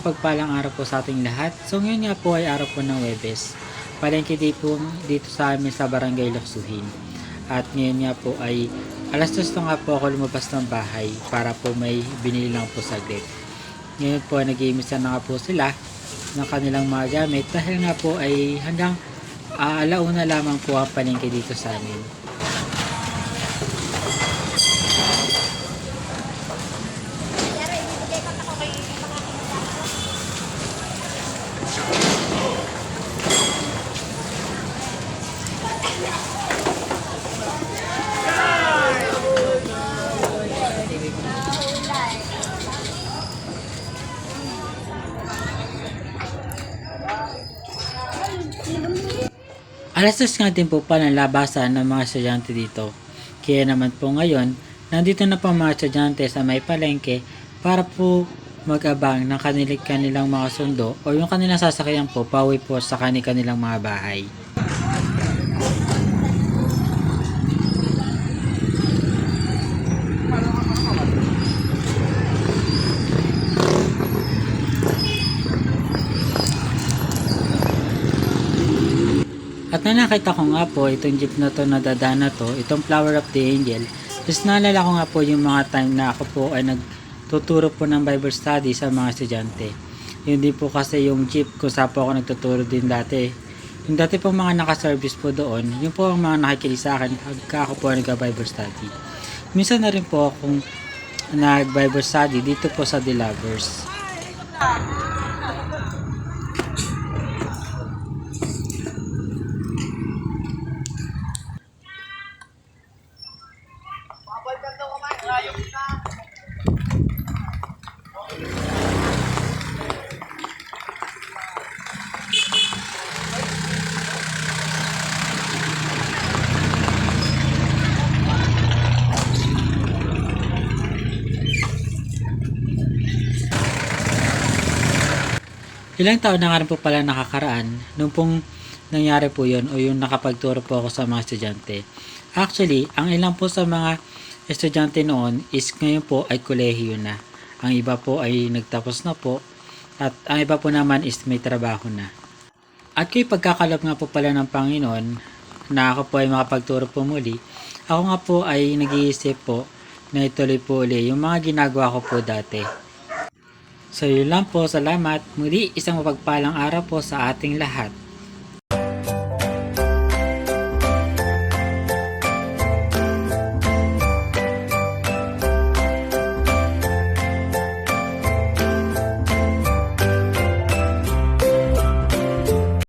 mapagpalang araw po sa ating lahat. So ngayon nga po ay araw po ng Huwebes. Palengke day po dito sa amin sa Barangay Luksuhin. At ngayon nga po ay alas 2 na nga po ako lumabas ng bahay para po may binili lang po saglit. Ngayon po ay nag-iimisa na nga po sila ng kanilang mga gamit dahil nga po ay hanggang alauna lamang po ang palengke dito sa amin. Alas 2 nga din po pala labasan ng mga estudyante dito. Kaya naman po ngayon, nandito na po mga estudyante sa may palengke para po mag-abang ng kanilang mga sundo o yung kanilang sasakyan po pauwi po sa kanilang mga bahay. At nakita ko nga po itong jeep na to na dadaan na to, itong Flower of the Angel. Tapos naalala ko nga po yung mga time na ako po ay nagtuturo po ng Bible study sa mga estudyante. Yun din po kasi yung jeep kung saan po ako nagtuturo din dati. Yung dati po mga nakaservice po doon, yun po ang mga nakikinig sa akin pagka ako po nagka-Bible study. Minsan na rin po akong nag-Bible study dito po sa The Lovers. Ilang taon na nga rin po pala nakakaraan nung pong nangyari po yun o yung nakapagturo po ako sa mga estudyante. Actually, ang ilang po sa mga estudyante noon is ngayon po ay kolehiyo na. Ang iba po ay nagtapos na po at ang iba po naman is may trabaho na. At kung pagkakalap nga po pala ng Panginoon na ako po ay makapagturo po muli, ako nga po ay nag-iisip po na ituloy po uli yung mga ginagawa ko po dati. So yun lang po, salamat. Muli isang mapagpalang araw po sa ating lahat.